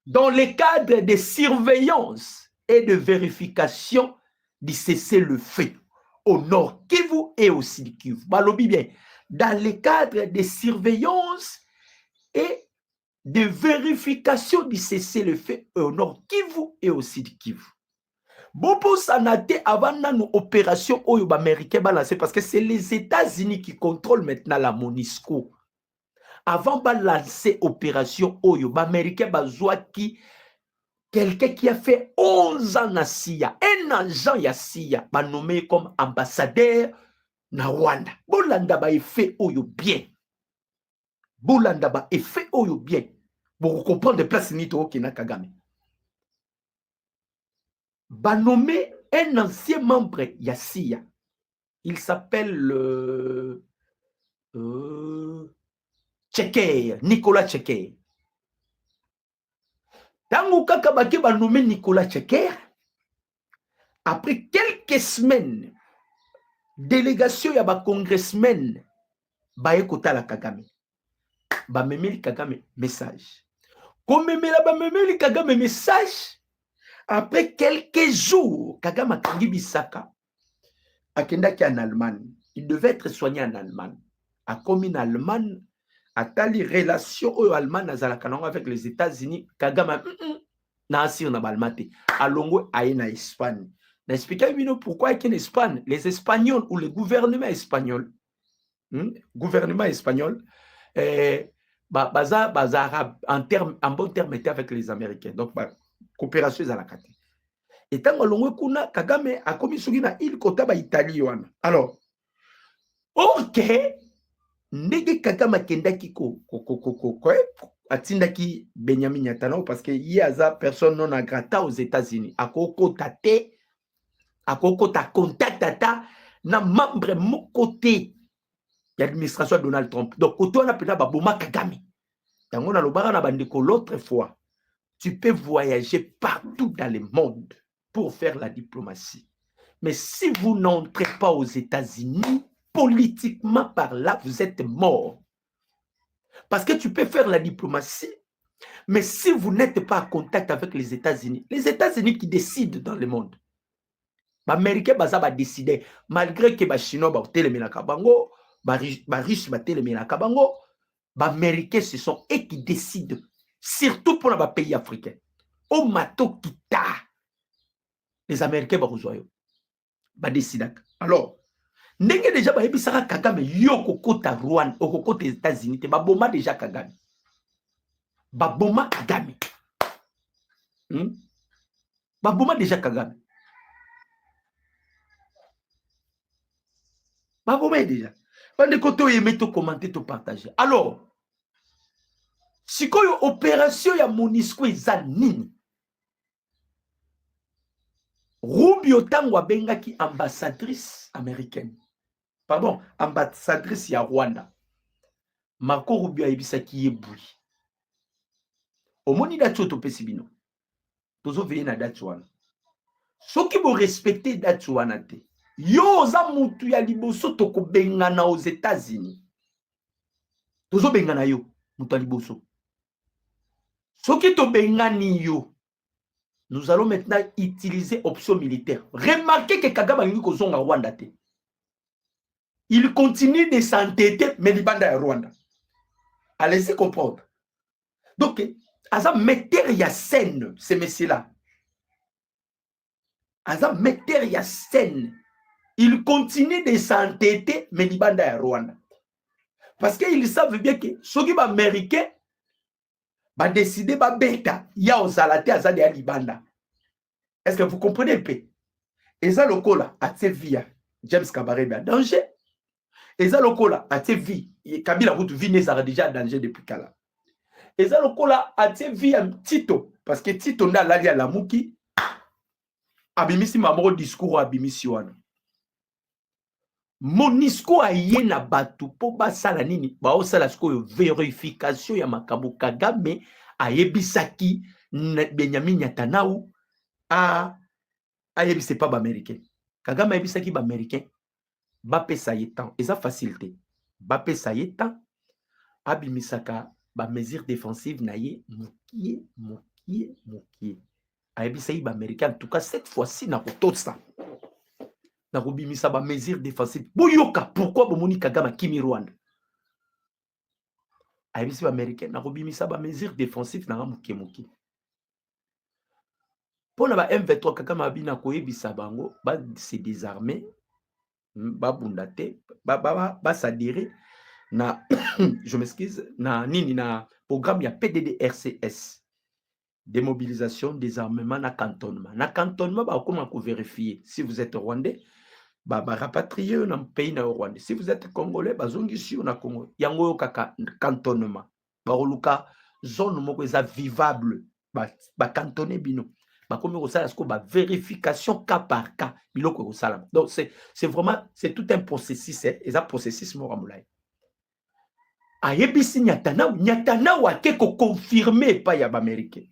Dans le cadre de surveillance et de vérification du cessez-le-feu au nord Kivu et au sud Kivu. Balobi bien. Dans le cadre de surveillance et de vérification du cessez-le-feu au nord Kivu et au sud Kivu. Bobo Sanate avant une opération oyo américain balancé parce que c'est les États-Unis qui contrôlent maintenant la MONUSCO. Avant de lancer opération oyo américain bazwa qui quelqu'un qui a fait 11 ans à SIA, un agent ya SIA, nommé comme ambassadeur na Rwanda. Bolanda ba effet oyo bien. Bolanda ba effet oyo bien. Pour comprendre les places nito qui na Kagame. Ba nommé un ancien membre ya SIA. Il s'appelle Tcheker, Nicolas Tcheker. Tango kaka bake ba nommé Nicolas Tcheker. Après quelques semaines, délégation ya ba congressmen ba ekota la Kagame. Ba memeli Kagame message. Comme memela ba memeli Kagame message. Après quelques jours, Kagame a kangi bisaka. Akendaki en Allemagne. Il devait être soigné en Allemagne. A commis en Allemagne, a tali relation au Allemagne avec les États-Unis. Kagame na asir na balmate. Alongo aye na Espagne. N'expliquez pourquoi il y a en Espagne. Les Espagnols ou le gouvernement espagnol, baza en bon terme était avec les Américains. Donc, coopération à la carte. Et tant que Kagame a commis sur la île Kota Italie. Alors, ok, nege Kagame kendaki atindaki Benjamin Netanyahu parce que y a personne non grata aux États-Unis. Akoko tate, akoko ta contact ata na membre mon côté l'administration de Donald Trump. Donc, quand on a pris Baboma Kagame, dans on a l'autre fois, tu peux voyager partout dans le monde pour faire la diplomatie. Mais si vous n'entrez pas aux États-Unis, politiquement par là, vous êtes mort. Parce que tu peux faire la diplomatie, mais si vous n'êtes pas en contact avec les États-Unis qui décident dans le monde, les Américains va décider, malgré que les Chinois va téléména kabango, les Russes va téléména kabango, les Américains ce sont eux qui décident, surtout pour les pays africains. Au mato kita, les Américains va décider. Alors, ndenge déjà ba ebisaka Kagame yo kokota Rwanda, okokota États-Unis, te baboma déjà Kagame. Baboma Kagame. Baboma déjà Kagame. Baboma déjà. Bande koto yeme to commenter to partager. Alors, sikoyo opération ya MONUSCO eza nini? Rubio tango abengaki ambassadrice américaine. Pardon, ambassadrice ya Rwanda. Marco Rubio ayebisaki yebui. Omoni date oto pesibino. Tozo veye na date wana. Soki bo respecter date wana te. Yo za mutu ya liboso toko bengana aux États-Unis. Tozo bengana yo mutu ya liboso. Soki to bengani yo. Nous allons maintenant utiliser option militaire. Remarquez que Kagame a ko zonga Rwanda te. Il continue de s'entêter, mais il banda à Rwanda. Allez-y comprendre. Donc, Aza metteur ya scène, ces messieurs-là. Aza metteur ya scène. Il continue de s'entêter, mais il banda à Rwanda. Parce qu'ils savent bien que ceux qui sont américains, va décider, va bêta, il y a aux alatés à Zadi à Libanda. Est-ce que vous comprenez un peu? Et ça, le cola, à via James Kabarebe à danger. Et ça, le cola, à vie, Kabila Route Vinezara déjà en danger depuis Kala. Et ça, le cola, à via Tito, parce que Tito n'a l'allié à la Mouki, abimisi mamoro discours abimisi wana. MONUSCO a yena batu po basala nini ba osala sikoyo vérification ya makambo Kagame ayebisaki Benjamin Netanyahu ayebise pas ba américain. Kagame ayebisaki ba américain ba pesa yetan eza facilité. Ba pesa yetan abimisaka ba mesure défensive na ye mukie. Ayebisaki ba américain en tout cas cette fois-ci na kotosa. Na robimisa ba mesure défensive. Boyoka, pourquoi bomoni Kagame kimi Rwanda? Ayebisi ba américain na robimisa ba mesure défensive na muke. Pour la M23 Kagame abina koyebisa bango ba se désarmer ba bundate ba s'adhérer na je m'excuse na nini na programme ya PDDRCS, démobilisation, désarmement na cantonnement. Na cantonnement ba comment vérifier si vous êtes rwandais ba rapatrier dans le pays na Rwanda. Si vous êtes congolais ba zongi si na Congo. Yango kaka cantonnement. Ba roluka zone moko eza vivable ba cantonner bino. Ba komi ko sala ba vérification cas par cas biloko ko sala. Donc c'est vraiment c'est tout un processus et ça processus mo ramulai. Ayebisi nyatana wa ke ko confirmer pa ya ba américain.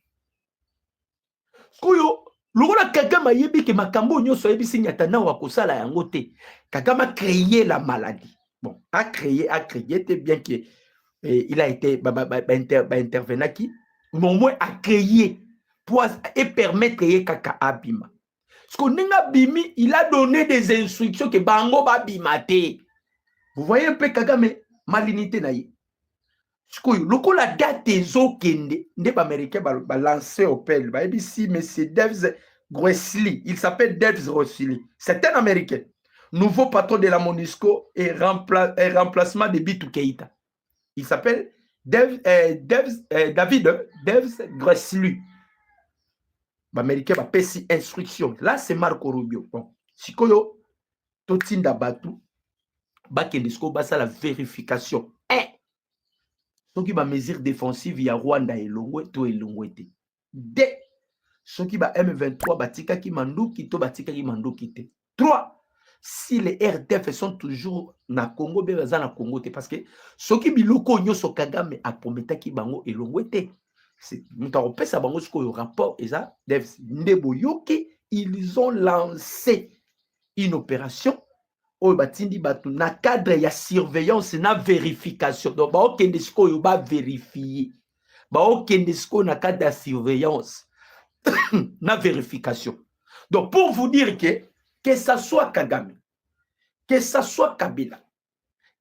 Koyo lokola Kagame ayebi ke makambo nyonso ayebisi nyatana wa kosala yango te. Kagame a créé la maladie. Bon, a créé bien que il a été intervenant qui mais au moins a créé pour et permettre ye kaka abima. Parce que ninga bimi, il a donné des instructions que bango ba bimate. Vous voyez un peu Kagame malinité na ye. Loko la date zo kende nde ba américain ba lancer appel ba ici monsieur Devs Gressly, il s'appelle Devs Gressly, c'est un américain, nouveau patron de la MONUSCO et remplacement de Bitou Keïta. Il s'appelle David Devs Gressly. Ba américain ba pesi instruction. Là c'est Marco Rubio. Bon, sikoyo totinda batu ba kendisko ba sa la vérification. Ceux qui ba mesure défensive ya Rwanda et Longwe to elongwete. De ceux qui ba M23 batika ki manduki to batika ki manduki te. 3 si les RDF sont toujours na Congo be baza na Congo te parce que ceux qui biloko nyoso Kagame a prometa ki bango elongwete. C'est nous pesa bango ce ko rapport et ça ndebo yoki ils ont lancé une opération au batindi batu na cadre ya surveillance na vérification. Donc ba okende sko yo ba vérifier. Ba okende sko na cadre de surveillance na vérification. Donc pour vous dire que ça soit Kagame, que ça soit Kabila,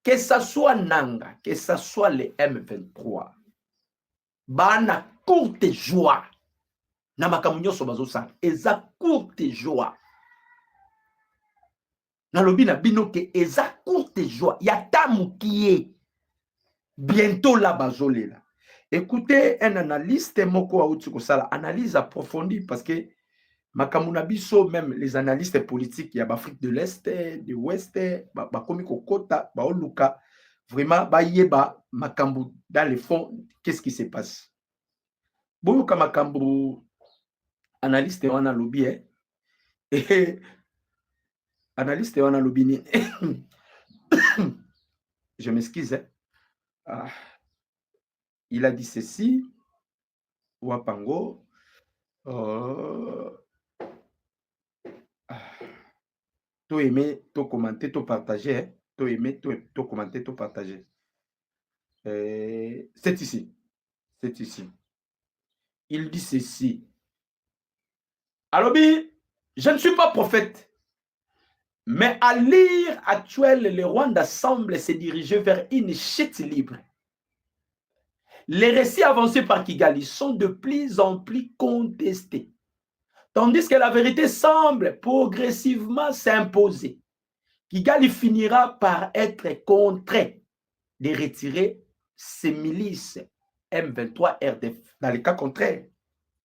que ça soit Nanga, que ça soit les M23, ba na courte joie na makamunyo so bazo sa eza courte joie. Nalobi na bino ke eza courte joie ya tamukie bientôt la bazolela. Écoutez un analyste moko auti ko sala analyse approfondie parce que makamuna biso même les analystes politiques ya Afrique de l'Est de l'Ouest ba komi ko kota ba oluka vraiment ba yeba makambu dans le fond qu'est-ce qui se passe. Boyo ka makambu analyste wana lobi et analyste wana lobini je m'excuse il a dit ceci Wapango to aimer to commenter to partager to aimer to commenter to partager c'est ici il dit ceci Alobi je ne suis pas prophète. Mais à l'ère actuelle, le Rwanda semble se diriger vers une chute libre. Les récits avancés par Kigali sont de plus en plus contestés, tandis que la vérité semble progressivement s'imposer. Kigali finira par être contraint de retirer ses milices M23 RDF. Dans le cas contraire,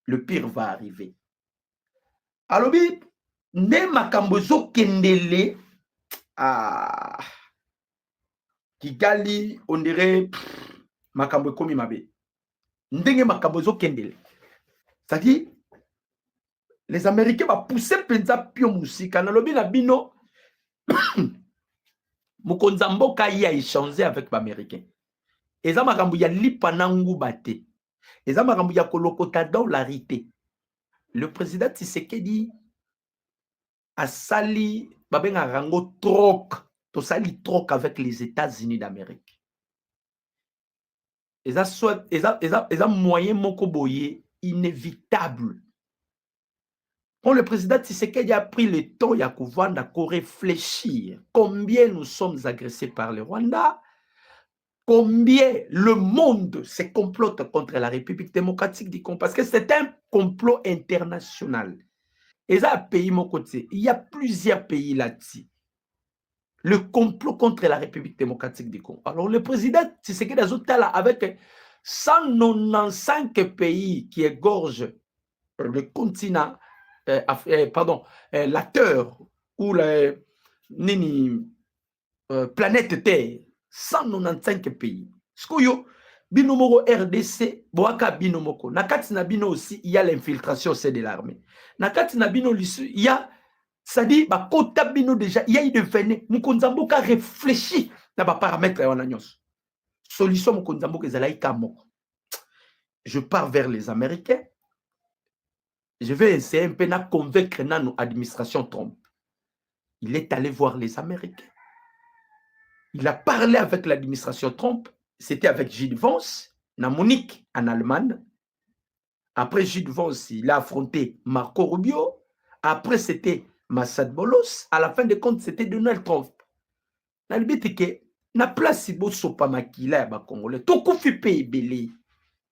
le pire va arriver. Alors, ne makambo zo kendele Kigali on dirait makambo komi mabe ndenge makambo zo kendele c'est-à-dire les Américains va pousser penza pio musika na lobi na bino mokonza mboka ya échanger avec les Américains eza makambo ya lipa na nguba te eza makambo ya kolokota dans la rité. Le président Tshisekedi a sali babenga rango troc to sali troc avec les États-Unis d'Amérique. Et ça moyen moko boye inévitable. Quand le président Tshisekedi a pris le temps ya kovanda ko réfléchir combien nous sommes agressés par le Rwanda, combien le monde se complote contre la République démocratique du Congo parce que c'est un complot international. Et ça, pays mon côté. Il y a plusieurs pays là-dessus. Le complot contre la République démocratique du Congo. Alors, le président Tshisekedi Azotala, avec 195 pays qui égorgent le continent, la Terre ou la planète Terre, 195 pays. Skoyo, binomoko RDC, boaka binomoko. Nakati na bino aussi, il y a l'infiltration au sein de l'armée. Nakati na bino il y a, c'est-à-dire, kota bino déjà, il y a eu devenu, Mukonzamboka réfléchit dans les paramètres en agnos. Solution Mukonzamboka ezalaï kamoko. Je pars vers les Américains. Je vais essayer un peu de convaincre notre administration Trump. Il est allé voir les Américains. Il a parlé avec l'administration Trump. C'était avec Gilles Vance, na Munich, en Allemagne. Après Gilles Vance, il a affronté Marco Rubio. Après, c'était Massad Bolos. À la fin de compte, c'était Donald Trump. Na libiti que na place bo sopa makila ba Congolais. To kufi pe belé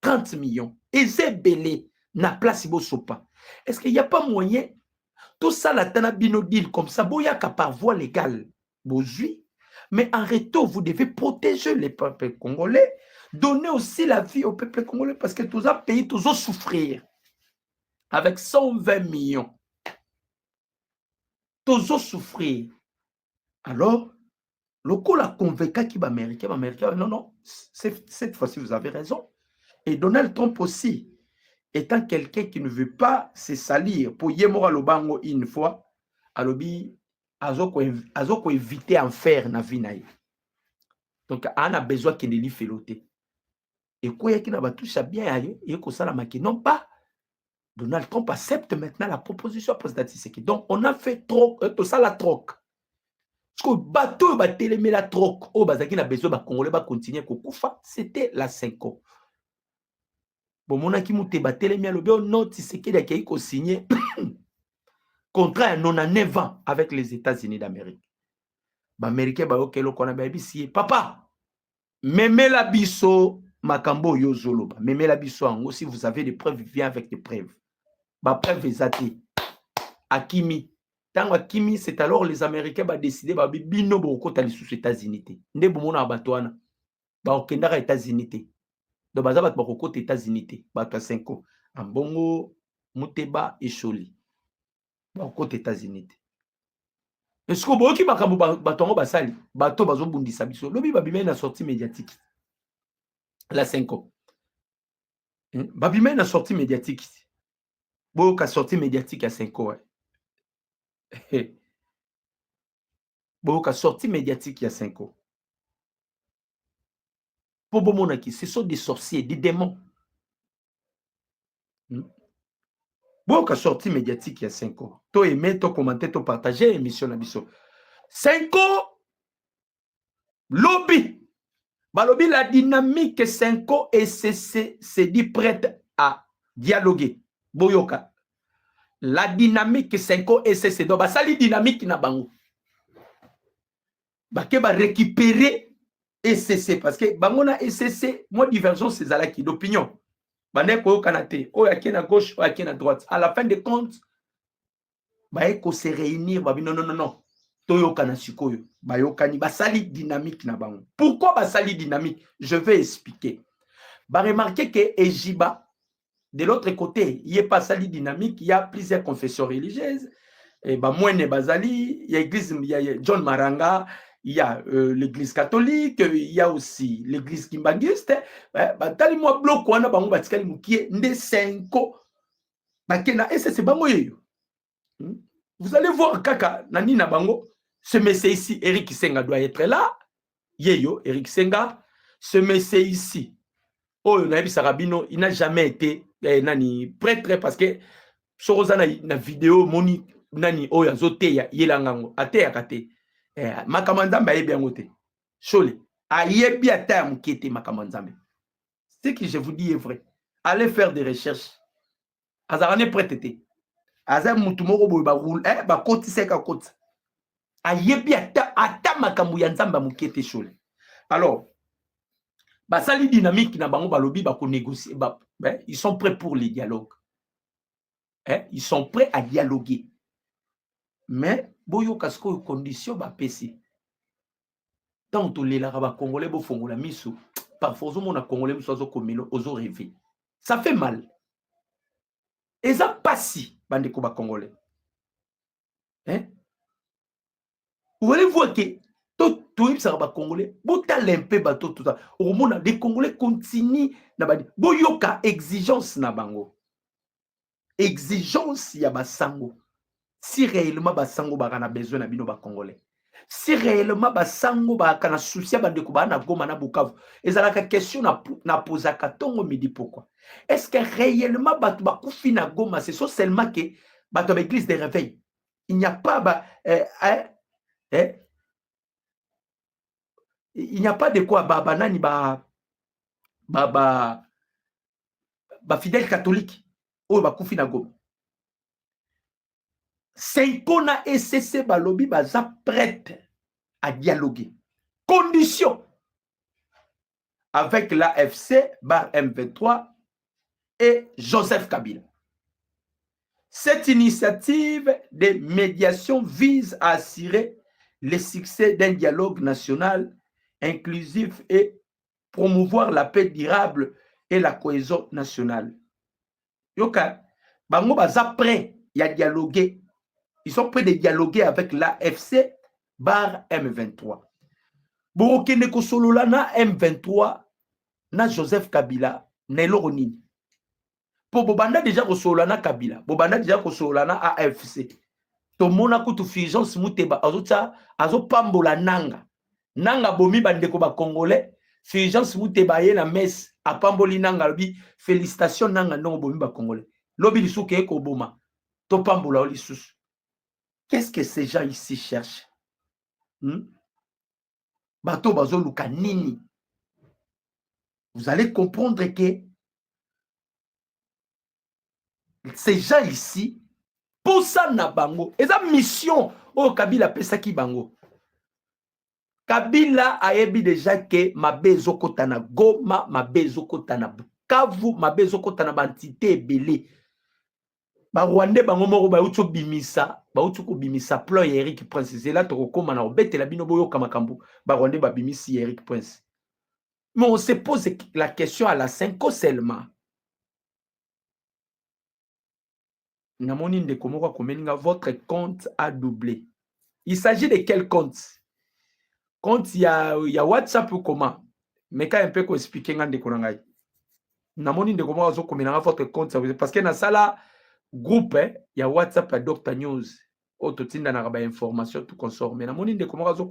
30 millions. Et c'est belé na place bo sopa. Est-ce qu'il n'y a pas moyen tout ça la tana bino deal comme ça boya ka par voie légale bozui, mais en retour vous devez protéger les peuples congolais, donner aussi la vie au peuple congolais parce que tous les pays tous souffrir avec 120 millions. Tous souffrir. Alors le coup la convaincu qui va américain non cette fois-ci vous avez raison. Et Donald Trump aussi étant quelqu'un qui ne veut pas se salir pour Yemora Lobango une fois, alobi azoko éviter en faire na vinaï. Donc on a besoin qu'il ne lui fait l'ôter. Et quoi y a qui n'a pas tout ça bien ailleurs et que ça la maki non pas. Donald Trump accepte maintenant la proposition présidentielle. Donc on a fait trop tout ça la troc. Parce que bateau ba télémé la troc au bazaki n'a besoin ba congolais ba continuer ko kufa, c'était la 5 ans. Bon, mon aki mouté batele mi alobi non Tshisekedi a ko signé contrat à 99 ans avec les États-Unis d'Amérique. Ba américain ba okelo kona ba bisi papa meme la biso makambo yo zoloba meme la biso ango si vous avez des preuves viens avec des preuves. Ba preuve ezati Akimi tango Akimi c'est alors les Américains ba décider ba bino bo kota les sous États-Unis. Nde bo mona batwana ba okendaka États-Unis. Donc, baza bat bako aux États-Unis, bato 5 ans. Ambongo, Muteba et Choli. Bako aux États-Unis. Est-ce que boki makambo batongo basali, bato bazo bundisa biso. Lobi babime na sortie médiatique. La 5 ans. Babime na sortie médiatique. Boka sortie médiatique à 5 ans. Boka sortie médiatique il y a 5 ans. Ce sont des sorciers, des démons. Beaucoup sorti médiatique il y a 5 ans. To aimé, to commenté, to partagé émission Nabiso. 5 ans, lobby. Lobby, la dynamique 5 ans et c'est dit prête à dialoguer. Boyoka. La dynamique 5 ans et c'est donc ça la dynamique na bango. Ke ba récupérer SCC parce que bangona SCC moi divergence c'est là qui d'opinion bande ko kanate o ya na gauche o ya na droite à la fin de compte ba eko se réunir ba non toyo kana sikoyo ba yokani ba sali dynamique na bango. Pourquoi ba sali dynamique? Je vais expliquer. Ba remarquer que Ejiba de l'autre côté il y a pas sali dynamique, il y a plusieurs confessions religieuses et ba moine bazali il y a église il y a John Maranga. Il y a l'église catholique, il y a aussi l'église kimbangiste. Tali moi bloc wana bango batikali mukie nde 5 bakena et c'est bango yeyo. Vous allez voir kaka nani na bango ce monsieur ici Eric Senga doit être là. Yeyo Eric Senga ce monsieur ici. Oh na bisa rabino il n'a jamais été nani prêtre parce que sorozana na vidéo moni nani oya zote ya yelangango ate yakate. Makamanzambe ayebi yango te. Chole ayebi ata ya mukete makamanzambe. Ce que je vous dis est vrai. Allez faire des recherches. Azarane prêté. Azar mutu moko boy ba roule ba koti seka koti. Ayebi ata makambu ya nzamba mukete chole. Alors basali dynamique na bango balobi ba ko négocier ils sont prêts pour les dialogues. Hein? Ils sont prêts à dialoguer. Mais, boyo kasko condition ba pesi. Tant que les Congolais bo fongo la miso, parfois on a Congolais miso azo komino ozo rêver. Ça fait mal. Et ça passe bande ko ba Congolais. Hein? Vous allez voir que tout ça ba Congolais, bota lempe bato tout ça. Au moment les Congolais continuent na ba boyoka exigence na bango. Exigence ya basango. Si réellement basango ba kana besoin na bino ba Congolais. Si réellement basango ba kana souci ba ndeko ba na Goma na Bukavu. Ezalaka question na posaka tongo midi pourquoi? Est-ce que réellement bato ba kufi na Goma c'est seulement que bato ba église de réveil. Il n'y a pas il n'y a pas de quoi banani fidèle catholique ou ba kufi na Goma. Senkona SCC balobi baza prête à dialoguer. Condition avec l'AFC, bar M23 et Joseph Kabila. Cette initiative de médiation vise à assurer le succès d'un dialogue national inclusif et promouvoir la paix durable et la cohésion nationale. Yoka, bango baza prêt à dialoguer. Ils sont prêts de dialoguer avec l'AFC bar M23. Borokene kosolola na M23 na Joseph Kabila neloro nini. Po bobanda déjà kosolola na Kabila, bobanda déjà kosolola na AFC. To mona kutu figence muteba azo pambola nanga. Nanga bomi bandeko ba Congolais, figence muteba ye na messe apamboli nanga lobi félicitations nanga non bomi ba Congolais. Lobi lisuke ko boma. To pambola oli susu. Qu'est-ce que ces gens ici cherchent? Bato bazo luka nini. Vous allez comprendre que ces gens ici, pour ça na bango, et sa mission, oh Kabila pesaki bango. Kabila a ebi déjà que mabezo kota na Goma, mabezo kota na Bukavu, mabezo kota na bantité belé. Ba Rwandais bango moko ba utu bimisa plan Eric Prince. C'est là to koma na obete la bino boyo kamakambu. Ba Rwandais ba bimisi Eric Prince. Mais on se pose la question à la 5 seulement. Namoni ndeko moko komeninga votre compte a doublé. Il s'agit de quel compte? Compte il y a WhatsApp ou comment? Mais quand un peu ko expliquer ngande ko ngai. Namoni ndeko moko zo komeninga votre compte parce que na sala groupe il y a WhatsApp à Dr News autotinda na ba information tout consort mais namoni ndeko moko zo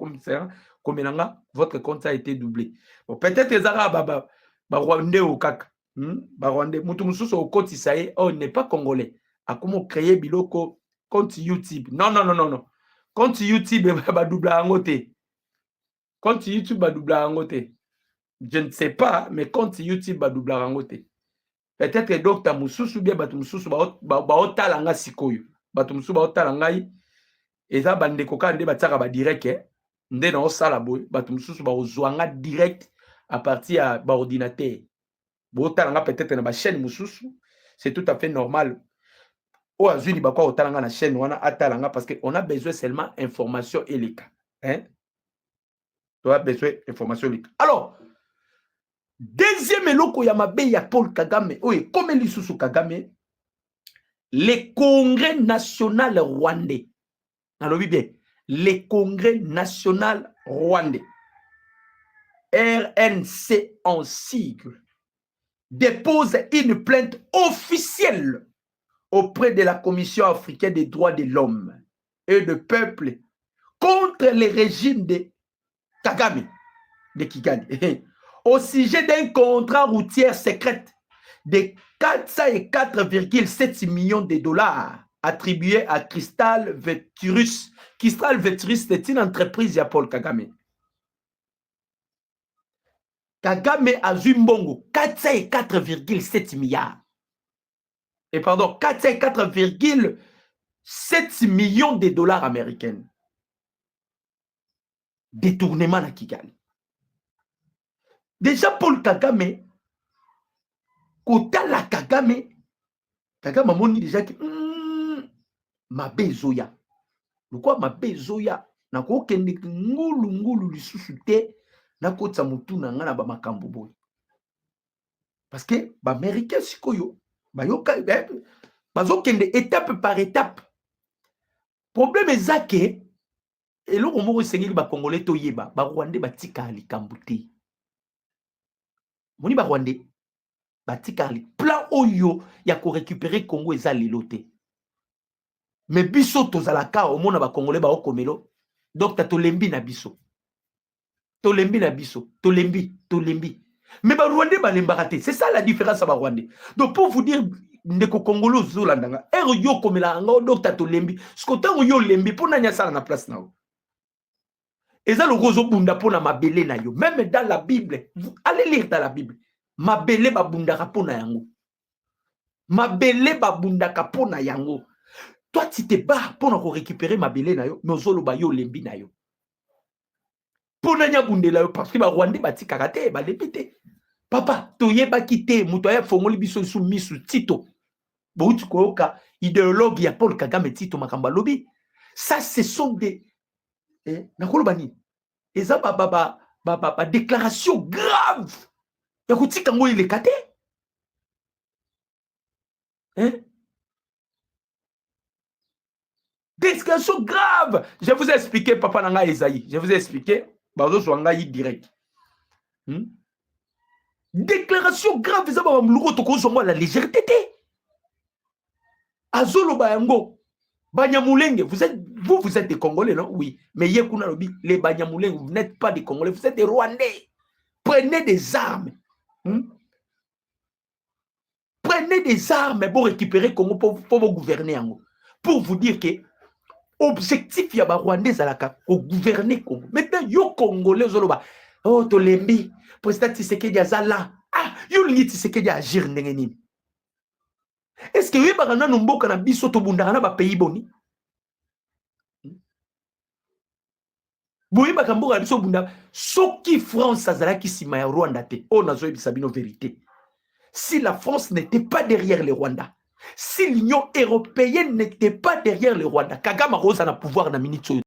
komeninga votre compte a été doublé. Bon, peut-être les arabes ba Rwandais ou kaka. Ba Rwandais mutu mususu au compte isaye oh n'est pas congolais. A comment créer biloko compte YouTube. Non. Compte YouTube ba doubla angote. Compte YouTube ba doubla angote. Je ne sais pas, mais compte YouTube ba doubla angote. Peut-être que Dr Mususu bien batu mususu ba otala nga sikoyo. Batu mususu ba otala ngai. Eza bande kokande ba tsaka ba direct nde na osala boy batu mususu ba ozwanga direct à partir à ba ordinateur. Ba otala nga peut-être na ba chaîne mususu, c'est tout à fait normal. Au azuli bakwa otalanga na chaîne wana atalanga parce que on a besoin seulement information et les cas. Hein? Tu as besoin d'information et les cas. Alors, deuxième eloko ya mabe ya Paul Kagame, oui, comme Lisusu Kagame, le Congrès national rwandais. Alors oui bien, le Congrès national rwandais, RNC en sigle, dépose une plainte officielle auprès de la Commission africaine des droits de l'homme et de peuple contre le régime de Kagame, de Kigali, au sujet d'un contrat routier secret de 404,7 millions de dollars attribué à Crystal Veturus. Crystal Veturus, c'est une entreprise de Paul Kagame. Kagame a Zumbongo 404,7 milliards. Et pardon, 404,7 millions de dollars américains. Détournement à Kigali. Déjà, Paul Kagame, Kota la Kagame a moni déjà que mabe ezoya. Lokwa mabe ezoya na ko kende ngulu lisusu te na kotsa mutu na ngana ba makambo boy. Parce que ba américain sikoyo bayoka bazo kende étape par étape. Problème ezake eloko moko esengeli ba congolais to yeba ba rwandais batika likambo te. Moni ba rwandais batika li plan oyo ya ko récupérer Congo eza lelo te. Mais biso tozalaka omona ba congolais ba okomelo donc ta tolembi na biso. Tolembi na biso, tolembi. Mais ba rwandais ba lembaka te. C'est ça la différence à ba rwandais. Donc pour vous dire ndeko congolo zolandanga yo komela nga donc ta tolembi. Skotango yo lembi pona nya sala na place na. Eza le rozo bunda pona mabele na yo. Même dans la Bible, allez lire dans la Bible. Mabele ba bunda kapona yango. Mabele ba bunda kapona yango. Toi tu te bats pour récupérer mabele na yo, mais ozolo ba yo lembi na yo. Pona nya bundela yo parce que ba rwandais bati karate ba lepite. Papa, toyeba kite muto ya fongoli biso sou misu Tito. Bouti koyoka idéologue ya Paul Kagame Tito makamba lobi. Ça ce sont des nakolobani. Eza ba déclaration grave. Ya kutika ngo ile kate. Déclaration grave. Je vous ai expliqué papa nanga Esaïe. Je vous ai expliqué bazo swanga yi direct. Déclaration grave ça ba mluko to ko zongo la légèreté. Azolo bayango. Banyamulenge, vous êtes des Congolais, non? Oui. Mais les Banyamulenge, vous n'êtes pas des Congolais, vous êtes des Rwandais. Prenez des armes. Prenez des armes pour récupérer Congo, pour vous gouverner. Pour vous dire que objectif, il y a des Rwandais pour gouverner Congo. Maintenant, yo Congolais, oh, Tolembi, président Tshisekedi Azala. Ah, yo lingi Tshisekedi agir n'engeni. Est-ce que vous avez un mboka na biso to bundana ba pays boni? Boyi bakamboka biso bunda soki France azalaki sima ya Rwanda te. Oh nazo ebisa bino vérité. Si la France n'était pas derrière le Rwanda, si l'Union européenne n'était pas derrière le Rwanda, Kagame Rosa na pouvoir na minute